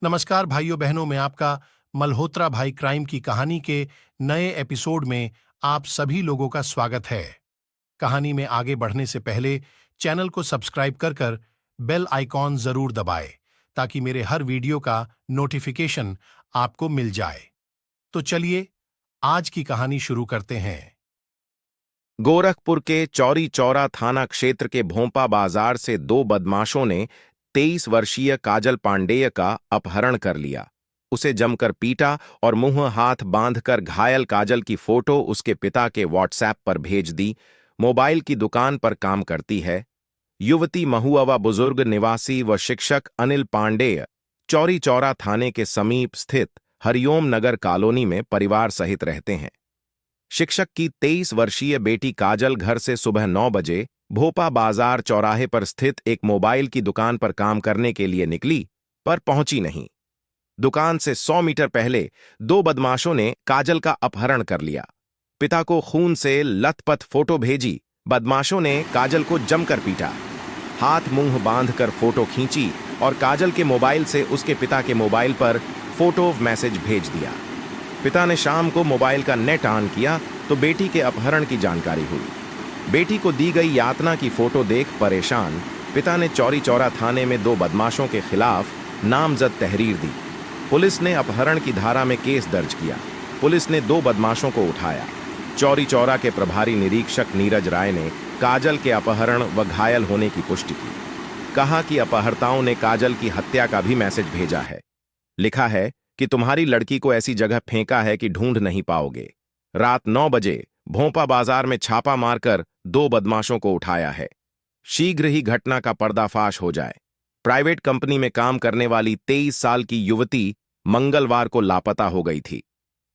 नमस्कार भाइयों बहनों, मैं आपका मल्होत्रा भाई क्राइम की कहानी के नए एपिसोड में आप सभी लोगों का स्वागत है। कहानी में आगे बढ़ने से पहले चैनल को सब्सक्राइब कर कर बेल आइकॉन जरूर दबाएं ताकि मेरे हर वीडियो का नोटिफिकेशन आपको मिल जाए। तो चलिए आज की कहानी शुरू करते हैं। गोरखपुर के चौरी चौरा थाना क्षेत्र के भोंपा बाजार से दो बदमाशों ने 23 वर्षीय काजल पांडेय का अपहरण कर लिया। उसे जमकर पीटा और मुंह हाथ बांधकर घायल काजल की फोटो उसके पिता के व्हाट्सएप पर भेज दी। मोबाइल की दुकान पर काम करती है। युवती महुआ बुजुर्ग निवासी व शिक्षक अनिल पांडेय चौरी चौरा थाने के समीप स्थित हरिओम नगर कॉलोनी में परिवार सहित रहते हैं। शिक्षक की 23 वर्षीय बेटी काजल घर से सुबह 9 बजे भोपा बाजार चौराहे पर स्थित एक मोबाइल की दुकान पर काम करने के लिए निकली, पर पहुंची नहीं। दुकान से 100 मीटर पहले दो बदमाशों ने काजल का अपहरण कर लिया। पिता को खून से लथपथ फोटो भेजी। बदमाशों ने काजल को जमकर पीटा, हाथ मुंह बांधकर फोटो खींची और काजल के मोबाइल से उसके पिता के मोबाइल पर फोटो मैसेज भेज दिया। पिता ने शाम को मोबाइल का नेट ऑन किया तो बेटी के अपहरण की जानकारी हुई। बेटी को दी गई यातना की फोटो देख परेशान पिता ने चौरी चौरा थाने में दो बदमाशों के खिलाफ नामजद तहरीर दी। पुलिस ने अपहरण की धारा में केस दर्ज किया। पुलिस ने दो बदमाशों को उठाया। चौरी चौरा के प्रभारी निरीक्षक नीरज राय ने काजल के अपहरण व घायल होने की पुष्टि की। कहा कि अपहर्ताओं ने काजल की हत्या का भी मैसेज भेजा है। लिखा है कि तुम्हारी लड़की को ऐसी जगह फेंका है कि ढूंढ नहीं पाओगे। रात 9 बजे भोंपा बाजार में छापा मारकर दो बदमाशों को उठाया है। शीघ्र ही घटना का पर्दाफाश हो जाए। प्राइवेट कंपनी में काम करने वाली 23 साल की युवती मंगलवार को लापता हो गई थी।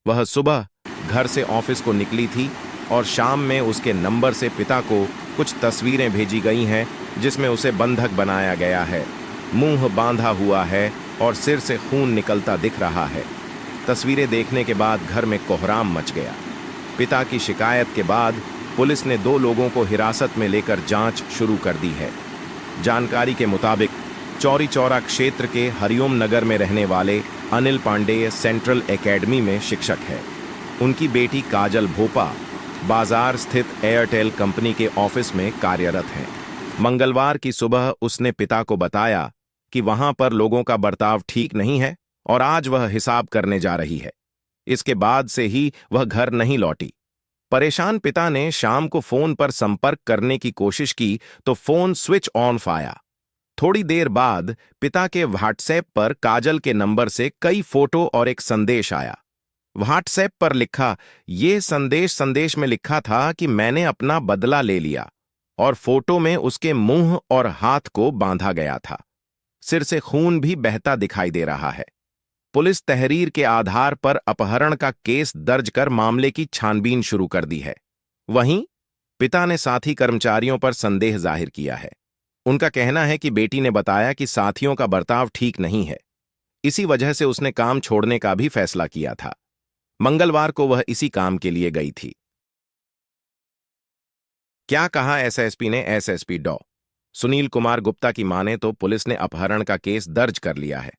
वह सुबह घर से ऑफिस को निकली थी और शाम में उसके नंबर से पिता को कुछ तस्वीरें भेजी गई हैं जिसमें उसे बंधक बनाया गया है, मुंह बांधा हुआ है और सिर से खून निकलता दिख रहा है। तस्वीरें देखने के बाद घर में कोहराम मच गया। पिता की शिकायत के बाद पुलिस ने दो लोगों को हिरासत में लेकर जांच शुरू कर दी है। जानकारी के मुताबिक चौरी चौरा क्षेत्र के हरिओम नगर में रहने वाले अनिल पांडेय सेंट्रल एकेडमी में शिक्षक है। उनकी बेटी काजल भोपा बाजार स्थित एयरटेल कंपनी के ऑफिस में कार्यरत है। मंगलवार की सुबह उसने पिता को बताया कि वहां पर लोगों का बर्ताव ठीक नहीं है और आज वह हिसाब करने जा रही है। इसके बाद से ही वह घर नहीं लौटी। परेशान पिता ने शाम को फोन पर संपर्क करने की कोशिश की तो फोन स्विच ऑन आया। थोड़ी देर बाद पिता के व्हाट्सएप पर काजल के नंबर से कई फोटो और एक संदेश आया। व्हाट्सएप पर लिखा, ये संदेश में लिखा था कि मैंने अपना बदला ले लिया, और फोटो में उसके मुंह और हाथ को बांधा गया था। सिर से खून भी बहता दिखाई दे रहा है। पुलिस तहरीर के आधार पर अपहरण का केस दर्ज कर मामले की छानबीन शुरू कर दी है। वहीं पिता ने साथी कर्मचारियों पर संदेह जाहिर किया है। उनका कहना है कि बेटी ने बताया कि साथियों का बर्ताव ठीक नहीं है, इसी वजह से उसने काम छोड़ने का भी फैसला किया था। मंगलवार को वह इसी काम के लिए गई थी। क्या कहा एसएसपी ने? एसएसपी डॉ सुनील कुमार गुप्ता की माने तो पुलिस ने अपहरण का केस दर्ज कर लिया है।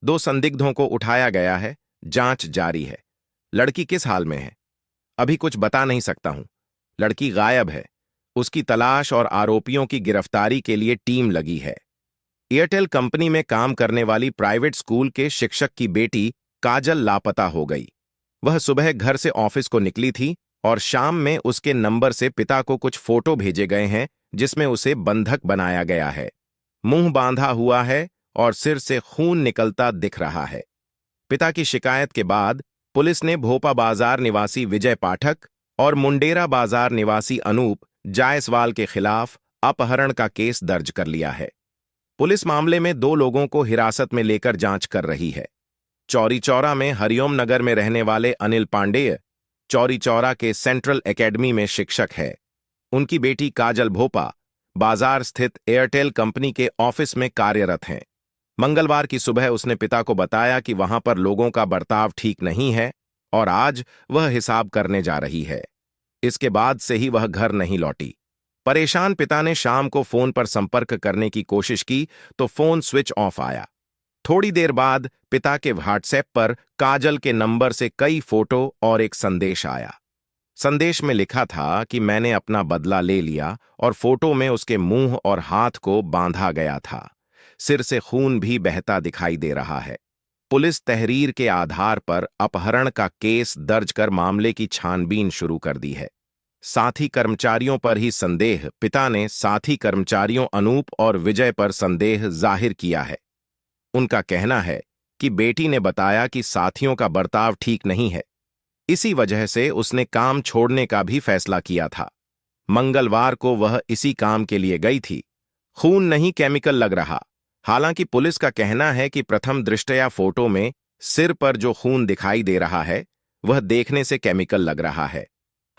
दो संदिग्धों को उठाया गया है। जांच जारी है। लड़की किस हाल में है अभी कुछ बता नहीं सकता हूं। लड़की गायब है। उसकी तलाश और आरोपियों की गिरफ्तारी के लिए टीम लगी है। एयरटेल कंपनी में काम करने वाली प्राइवेट स्कूल के शिक्षक की बेटी काजल लापता हो गई। वह सुबह घर से ऑफिस को निकली थी और शाम में उसके नंबर से पिता को कुछ फोटो भेजे गए हैं जिसमें उसे बंधक बनाया गया है, मुंह बांधा हुआ है और सिर से खून निकलता दिख रहा है। पिता की शिकायत के बाद पुलिस ने भोपा बाजार निवासी विजय पाठक और मुंडेरा बाजार निवासी अनूप जायसवाल के खिलाफ अपहरण का केस दर्ज कर लिया है। पुलिस मामले में दो लोगों को हिरासत में लेकर जांच कर रही है। चौरी चौरा में हरिओम नगर में रहने वाले अनिल पांडेय चौरी चौरा के सेंट्रल एकेडमी में शिक्षक है। उनकी बेटी काजल भोपा बाजार स्थित एयरटेल कंपनी के ऑफिस में कार्यरत हैं। मंगलवार की सुबह उसने पिता को बताया कि वहां पर लोगों का बर्ताव ठीक नहीं है और आज वह हिसाब करने जा रही है। इसके बाद से ही वह घर नहीं लौटी। परेशान पिता ने शाम को फोन पर संपर्क करने की कोशिश की तो फोन स्विच ऑफ आया। थोड़ी देर बाद पिता के व्हाट्सएप पर काजल के नंबर से कई फोटो और एक संदेश आया। संदेश में लिखा था कि मैंने अपना बदला ले लिया और फोटो में उसके मुंह और हाथ को बांधा गया था। सिर से खून भी बहता दिखाई दे रहा है। पुलिस तहरीर के आधार पर अपहरण का केस दर्ज कर मामले की छानबीन शुरू कर दी है। साथी कर्मचारियों पर ही संदेह। पिता ने साथी कर्मचारियों अनूप और विजय पर संदेह जाहिर किया है। उनका कहना है कि बेटी ने बताया कि साथियों का बर्ताव ठीक नहीं है, इसी वजह से उसने काम छोड़ने का भी फैसला किया था। मंगलवार को वह इसी काम के लिए गई थी। खून नहीं, केमिकल लग रहा। हालांकि पुलिस का कहना है कि प्रथम दृष्टया फोटो में सिर पर जो खून दिखाई दे रहा है वह देखने से केमिकल लग रहा है।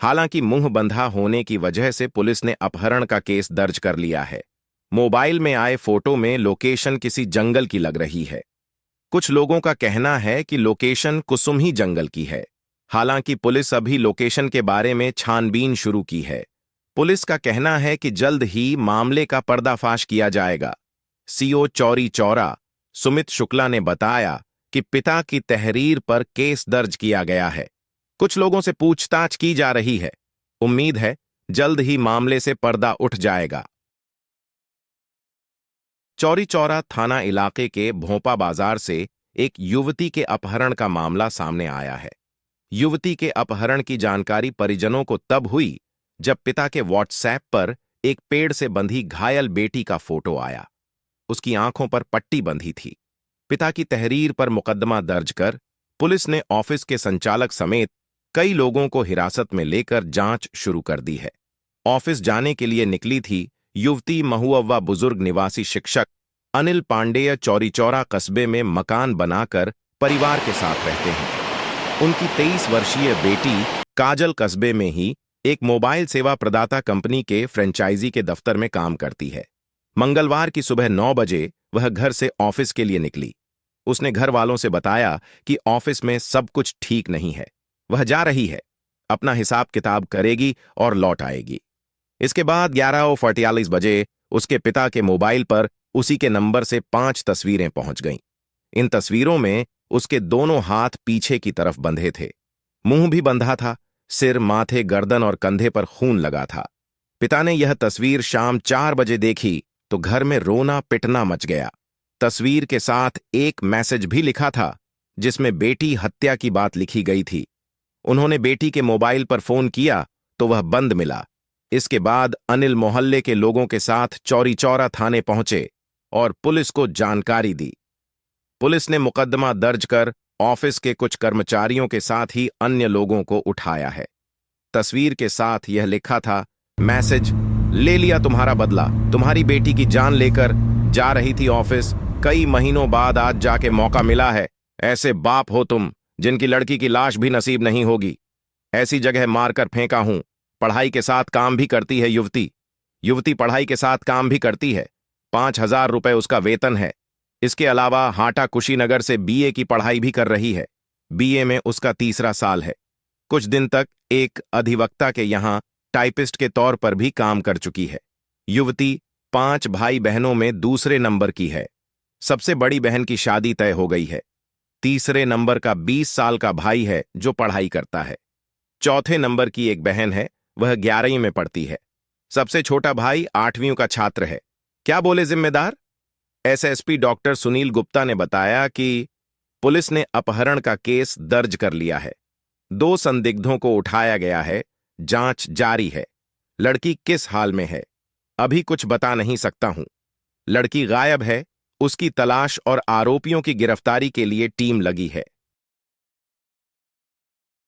हालांकि मुंह बंधा होने की वजह से पुलिस ने अपहरण का केस दर्ज कर लिया है। मोबाइल में आए फोटो में लोकेशन किसी जंगल की लग रही है। कुछ लोगों का कहना है कि लोकेशन कुसुमही जंगल की है। हालांकि पुलिस अभी लोकेशन के बारे में छानबीन शुरू की है। पुलिस का कहना है कि जल्द ही मामले का पर्दाफाश किया जाएगा। सीओ चौरी चौरा सुमित शुक्ला ने बताया कि पिता की तहरीर पर केस दर्ज किया गया है। कुछ लोगों से पूछताछ की जा रही है। उम्मीद है जल्द ही मामले से पर्दा उठ जाएगा। चौरी चौरा थाना इलाके के भोंपा बाजार से एक युवती के अपहरण का मामला सामने आया है। युवती के अपहरण की जानकारी परिजनों को तब हुई जब पिता के व्हाट्सएप पर एक पेड़ से बंधी घायल बेटी का फोटो आया। उसकी आंखों पर पट्टी बंधी थी। पिता की तहरीर पर मुकदमा दर्ज कर पुलिस ने ऑफिस के संचालक समेत कई लोगों को हिरासत में लेकर जांच शुरू कर दी है। ऑफिस जाने के लिए निकली थी युवती महुअव्वा बुजुर्ग निवासी शिक्षक अनिल पांडेय चौरी चौरा कस्बे में मकान बनाकर परिवार के साथ रहते हैं। उनकी 23 वर्षीय बेटी काजल कस्बे में ही एक मोबाइल सेवा प्रदाता कंपनी के फ्रेंचाइजी के दफ्तर में काम करती है। मंगलवार की सुबह 9 बजे वह घर से ऑफिस के लिए निकली। उसने घर वालों से बताया कि ऑफिस में सब कुछ ठीक नहीं है। वह जा रही है, अपना हिसाब किताब करेगी और लौट आएगी। इसके बाद 11:45 बजे उसके पिता के मोबाइल पर उसी के नंबर से 5 तस्वीरें पहुंच गईं। इन तस्वीरों में उसके दोनों हाथ पीछे की तरफ बंधे थे। मुंह भी बंधा था। सिर, माथे, गर्दन और कंधे पर खून लगा था। पिता ने यह तस्वीर शाम 4 बजे देखी तो घर में रोना पिटना मच गया। तस्वीर के साथ एक मैसेज भी लिखा था जिसमें बेटी हत्या की बात लिखी गई थी। उन्होंने बेटी के मोबाइल पर फोन किया तो वह बंद मिला। इसके बाद अनिल मोहल्ले के लोगों के साथ चौरी चौरा थाने पहुंचे और पुलिस को जानकारी दी। पुलिस ने मुकदमा दर्ज कर ऑफिस के कुछ कर्मचारियों के साथ ही अन्य लोगों को उठाया है। तस्वीर के साथ यह लिखा था, मैसेज, ले लिया तुम्हारा बदला। तुम्हारी बेटी की जान लेकर जा रही थी ऑफिस, कई महीनों बाद आज जाके मौका मिला है। ऐसे बाप हो तुम जिनकी लड़की की लाश भी नसीब नहीं होगी। ऐसी जगह मारकर फेंका हूं। पढ़ाई के साथ काम भी करती है युवती पढ़ाई के साथ काम भी करती है। 5,000 रुपए उसका वेतन है। इसके अलावा हाटा कुशीनगर से बीए की पढ़ाई भी कर रही है। बीए में उसका 3रा साल है। कुछ दिन तक एक अधिवक्ता के यहां टाइपिस्ट के तौर पर भी काम कर चुकी है। युवती 5 भाई बहनों में दूसरे नंबर की है। सबसे बड़ी बहन की शादी तय हो गई है। तीसरे नंबर का 20 साल का भाई है जो पढ़ाई करता है। चौथे नंबर की एक बहन है, वह 11वीं में पढ़ती है। सबसे छोटा भाई 8वीं का छात्र है। क्या बोले जिम्मेदार? एसएसपी डॉक्टर सुनील गुप्ता ने बताया कि पुलिस ने अपहरण का केस दर्ज कर लिया है। 2 संदिग्धों को उठाया गया है। जांच जारी है। लड़की किस हाल में है अभी कुछ बता नहीं सकता हूं। लड़की गायब है। उसकी तलाश और आरोपियों की गिरफ्तारी के लिए टीम लगी है।